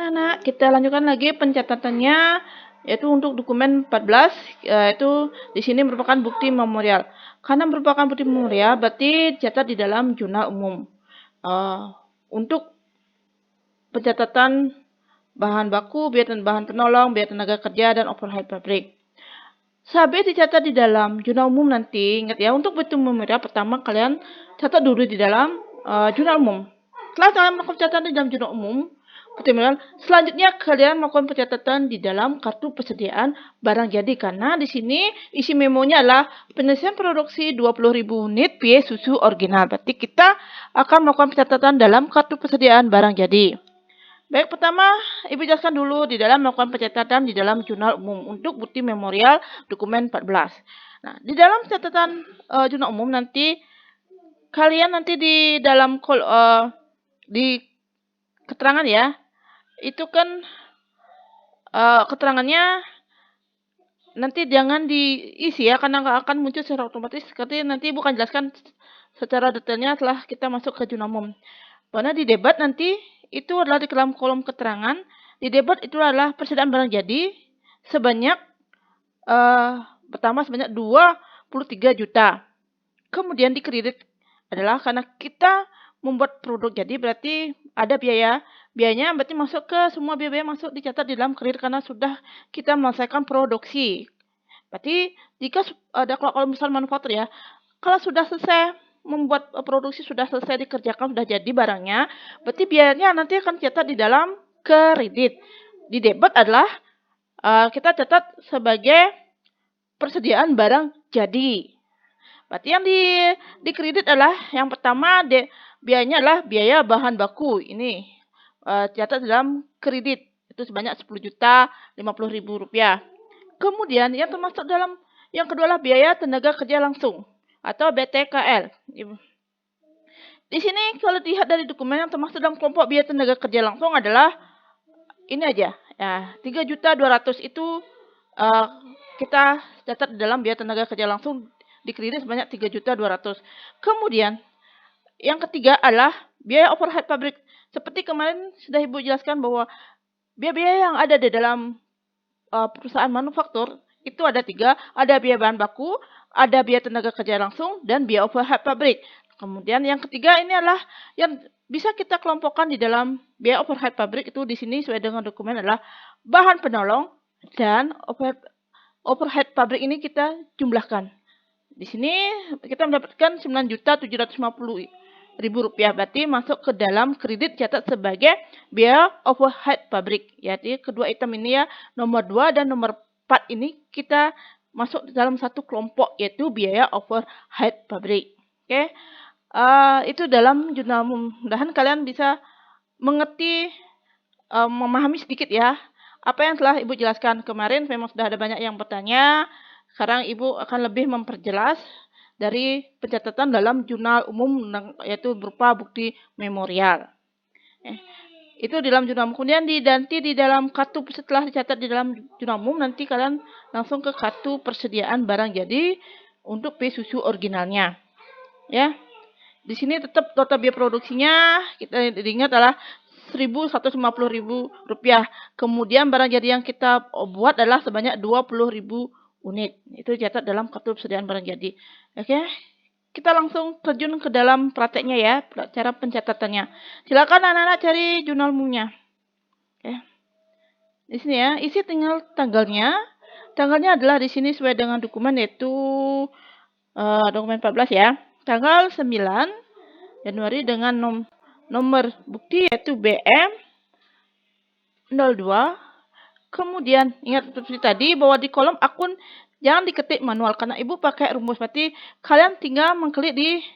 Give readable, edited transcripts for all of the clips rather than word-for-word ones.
anak-anak, kita lanjutkan lagi pencatatannya, yaitu untuk dokumen 14, yaitu di sini merupakan bukti memorial. Karena merupakan bukti memorial, berarti dicatat di dalam jurnal umum. Untuk pencatatan bahan baku, biaya bahan penolong, biaya tenaga kerja, dan overhead pabrik. Sehabis dicatat di dalam jurnal umum nanti, ingat ya, untuk bukti memorial pertama kalian catat dulu di dalam jurnal umum. Setelah kalian melakukan catatan di dalam jurnal umum, selanjutnya kalian melakukan pencatatan di dalam kartu persediaan barang jadi, karena di sini isi memonya adalah penyelesaian produksi 20.000 unit pie susu original. Berarti kita akan melakukan pencatatan dalam kartu persediaan barang jadi. Baik, pertama Ibu jelaskan dulu di dalam melakukan pencatatan di dalam jurnal umum untuk bukti memorial dokumen 14. Nah, di dalam catatan jurnal umum nanti kalian nanti di dalam di keterangan ya, itu kan keterangannya nanti jangan diisi ya, karena nggak akan muncul secara otomatis. Nanti bukan jelaskan secara detailnya setelah kita masuk ke jurnal umum. Karena di debat nanti itu adalah di dalam kolom keterangan. Di debat itu adalah persediaan barang jadi sebanyak pertama sebanyak 23 juta. Kemudian di kredit adalah karena kita membuat produk jadi berarti ada biayanya berarti masuk ke semua biaya masuk dicatat di dalam kredit karena sudah kita menyelesaikan produksi. Berarti jika ada kalau misal manufaktur ya, kalau sudah selesai membuat produksi, sudah selesai dikerjakan, sudah jadi barangnya, berarti biayanya nanti akan dicatat di dalam kredit. Di debit adalah kita catat sebagai persediaan barang jadi. Berarti yang di kredit adalah yang pertama biayanya adalah biaya bahan baku. Ini catat dalam kredit itu sebanyak 10.050.000 rupiah. Kemudian yang termasuk dalam yang kedua adalah biaya tenaga kerja langsung atau BTKL. Di sini kalau dilihat dari dokumen yang termasuk dalam kelompok biaya tenaga kerja langsung adalah ini aja. Ya, 3.200.000 itu kita catat dalam biaya tenaga kerja langsung di kredit sebanyak 3.200.000. Kemudian yang ketiga adalah biaya overhead pabrik. Seperti kemarin sudah Ibu jelaskan bahwa biaya-biaya yang ada di dalam perusahaan manufaktur itu ada 3, ada biaya bahan baku, ada biaya tenaga kerja langsung, dan biaya overhead pabrik. Kemudian yang ketiga ini adalah yang bisa kita kelompokkan di dalam biaya overhead pabrik itu di sini sesuai dengan dokumen adalah bahan penolong dan overhead pabrik ini kita jumlahkan. Di sini kita mendapatkan 9.750.000 rupiah, berarti masuk ke dalam kredit catat sebagai biaya overhead pabrik. Jadi kedua item ini ya, nomor 2 dan nomor 4 ini kita masuk dalam satu kelompok yaitu biaya overhead pabrik. Oke. Itu dalam jurnal. Mudah-mudahan kalian bisa mengerti, memahami sedikit ya apa yang telah Ibu jelaskan kemarin. Memang sudah ada banyak yang bertanya. Sekarang Ibu akan lebih memperjelas dari pencatatan dalam jurnal umum yaitu berupa bukti memorial. Itu di dalam jurnal umum. Kemudian nanti di dalam kartu setelah dicatat di dalam jurnal umum nanti kalian langsung ke kartu persediaan barang jadi untuk pie susu originalnya. Ya. Di sini tetap total biaya produksinya kita ingat adalah 1.150.000 rupiah. Kemudian barang jadi yang kita buat adalah sebanyak 20.000 unit. Itu catat dalam kartu persediaan barang jadi. Oke. Kita langsung terjun ke dalam prakteknya ya, cara pencatatannya. Silakan anak-anak cari jurnal umumnya. Oke. Di sini ya, isi tinggal tanggalnya. Tanggalnya adalah di sini sesuai dengan dokumen yaitu dokumen 14 ya. Tanggal 9 Januari dengan nomor bukti yaitu BM 02. Kemudian ingat seperti tadi bahwa di kolom akun jangan diketik manual karena Ibu pakai rumus. Berarti kalian tinggal mengklik di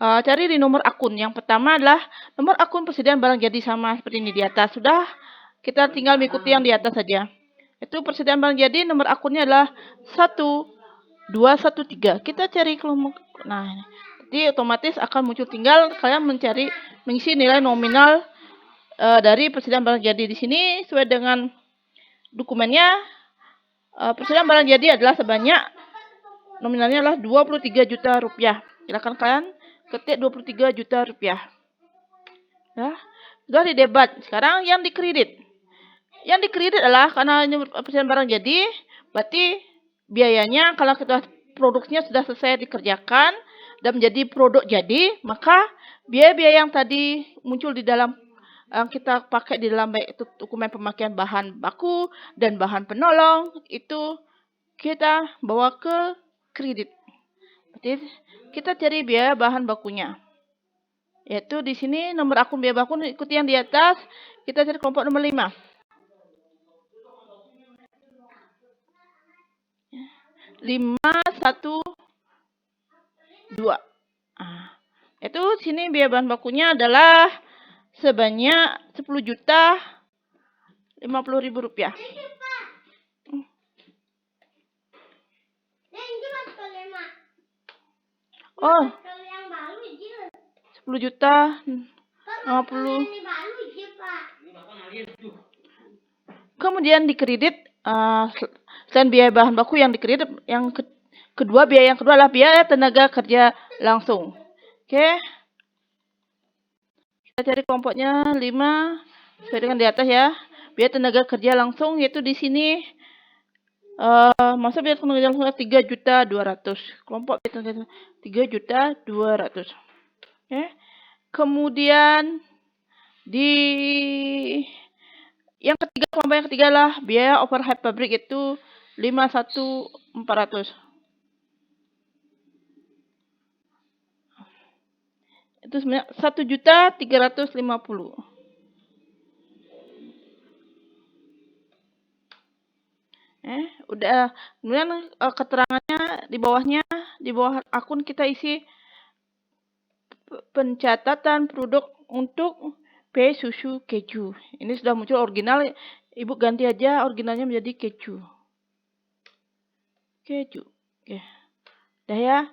cari di nomor akun. Yang pertama adalah nomor akun persediaan barang jadi sama seperti ini di atas. Sudah kita tinggal mengikuti yang di atas saja. Itu persediaan barang jadi nomor akunnya adalah 1213. Kita cari kelompok. Nah, jadi otomatis akan muncul, tinggal kalian mengisi nilai nominal dari persediaan barang jadi. Di sini sesuai dengan dokumennya persediaan barang jadi adalah sebanyak nominalnya adalah 23 juta rupiah. Silakan kalian ketik 23 juta rupiah. Ya, sudah di debat. Sekarang yang di kredit. Yang dikredit adalah karena ini persen barang jadi, berarti biayanya kalau kita produksinya sudah selesai dikerjakan dan menjadi produk jadi, maka biaya-biaya yang tadi muncul di dalam yang kita pakai di dalam baik itu dokumen pemakaian bahan baku dan bahan penolong itu kita bawa ke kredit. Berarti kita cari biaya bahan bakunya. Yaitu di sini nomor akun biaya baku ikuti yang di atas, kita cari kelompok nomor 5. 512. Itu sini biaya bahan bakunya adalah sebanyak 10.050.000 rupiah. Oh, 10 juta 50. Kemudian dikredit selain biaya bahan baku yang dikredit, yang kedua biaya yang kedua adalah biaya tenaga kerja langsung. Oke. Kita cari kelompoknya 5 sesuai dengan di atas ya. Biaya tenaga kerja langsung yaitu di sini masuk biaya tenaga kerja langsung 3.200.000. Kelompok biaya tenaga 3.200.000. Oke. Kemudian di yang ketiga, kelompok yang ketiga adalah biaya overhead pabrik itu 51.400. Itu sebenarnya 1.350.000. Udah. Kemudian keterangannya di bawahnya, di bawah akun kita isi pencatatan produk untuk P susu keju. Ini sudah muncul original, Ibu ganti aja originalnya menjadi keju. Keju. Oke. Udah ya.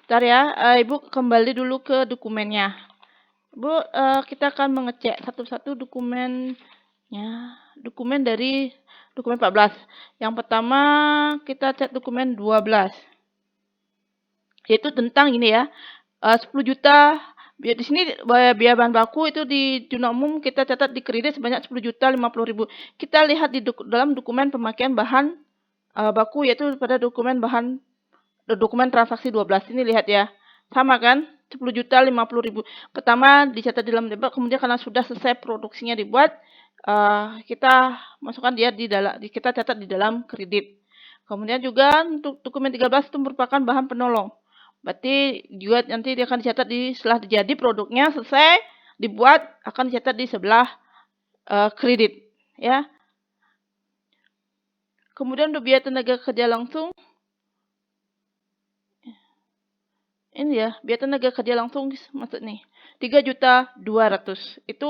Bentar ya, Ibu kembali dulu ke dokumennya. Bu, kita akan mengecek satu-satu dokumennya. Dokumen dari dokumen 14. Yang pertama kita cek dokumen 12. Yaitu tentang ini ya. 10 juta. Di sini biaya bahan baku itu di zona umum kita catat di kredit sebanyak 10.050.000. Kita lihat di dalam dokumen pemakaian bahan baku yaitu pada dokumen transaksi 12. Ini lihat ya. Sama kan? 10.050.000. Pertama dicatat di dalam debit, kemudian karena sudah selesai produksinya dibuat, kita masukkan dia di dalam, kita catat di dalam kredit. Kemudian juga untuk dokumen 13 itu merupakan bahan penolong. Berarti juga nanti dia akan dicatat setelah jadi produknya selesai dibuat akan dicatat di sebelah kredit, ya. Kemudian untuk biaya tenaga kerja langsung, ini ya, biaya tenaga kerja langsung masuk nih. 3.200.000 itu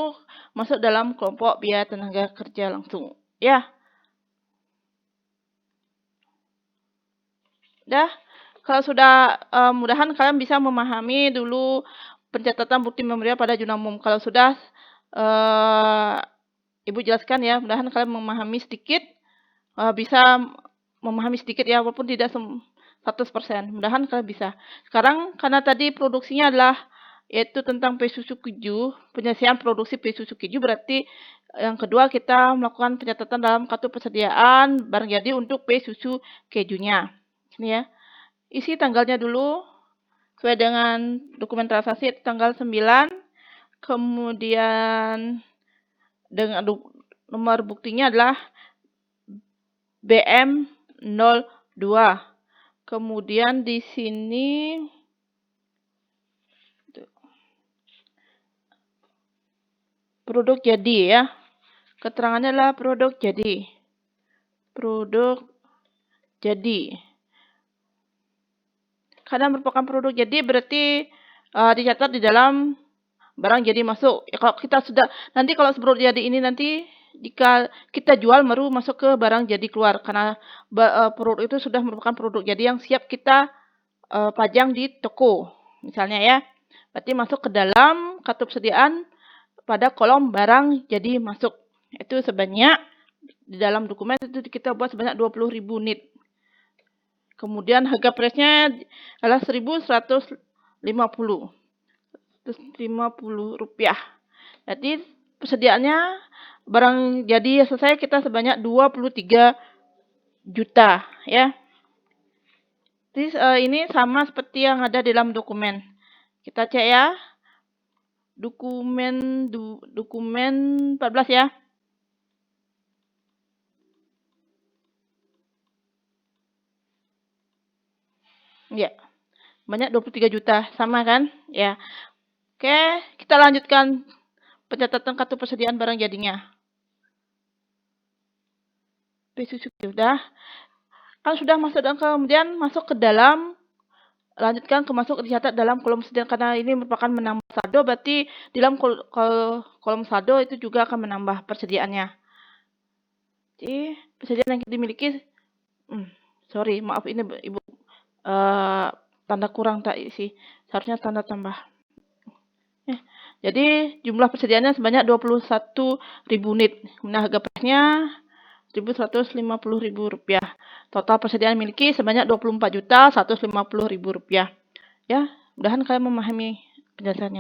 masuk dalam kelompok biaya tenaga kerja langsung, ya. Dah, kalau sudah mudahan kalian bisa memahami dulu pencatatan bukti memorial pada zona umum. Kalau sudah Ibu jelaskan ya, mudahan kalian memahami sedikit, bisa memahami sedikit ya, walaupun tidak 100%. Mudahan kalian bisa. Sekarang karena tadi produksinya adalah yaitu tentang P susu keju, penyelesaian produksi P susu keju, berarti yang kedua kita melakukan pencatatan dalam kartu persediaan barang jadi untuk P susu kejunya. Ini ya. Isi tanggalnya dulu sesuai dengan dokumen transaksi tanggal 9. Kemudian dengan nomor buktinya adalah BM02. Kemudian di sini produk jadi ya. Keterangannya adalah produk jadi. Produk jadi. Karena merupakan produk jadi berarti dicatat di dalam barang jadi masuk. Ya, kalau kita sudah nanti kalau produk jadi ini nanti jika kita jual baru masuk ke barang jadi keluar karena produk itu sudah merupakan produk jadi yang siap kita pajang di toko misalnya ya. Berarti masuk ke dalam kartu persediaan pada kolom barang jadi masuk. Itu sebanyak di dalam dokumen itu kita buat sebanyak 20.000 unit. Kemudian harga price-nya adalah 1.150. Rp150. Jadi persediaannya barang jadi selesai kita sebanyak 23 juta ya. Jadi ini sama seperti yang ada di dalam dokumen. Kita cek ya. Dokumen 14 ya. Ya. Banyak 23 juta, sama kan? Ya. Oke, kita lanjutkan pencatatan kartu persediaan barang jadinya. Sudah. Kan sudah masuk dan kemudian masuk ke dalam, lanjutkan ke masuk dicatat dalam kolom persediaan karena ini merupakan menambah saldo, berarti di dalam kolom saldo itu juga akan menambah persediaannya. Jadi persediaan yang dimiliki, sorry maaf ini Ibu tanda kurang tadi sih, seharusnya tanda tambah. Jadi jumlah persediaannya sebanyak 21.000 unit. Nah, harga pasnya Rp1.150.000. Total persediaan miliki sebanyak Rp24.150.000. Ya, mudahan kalian memahami penjelasannya.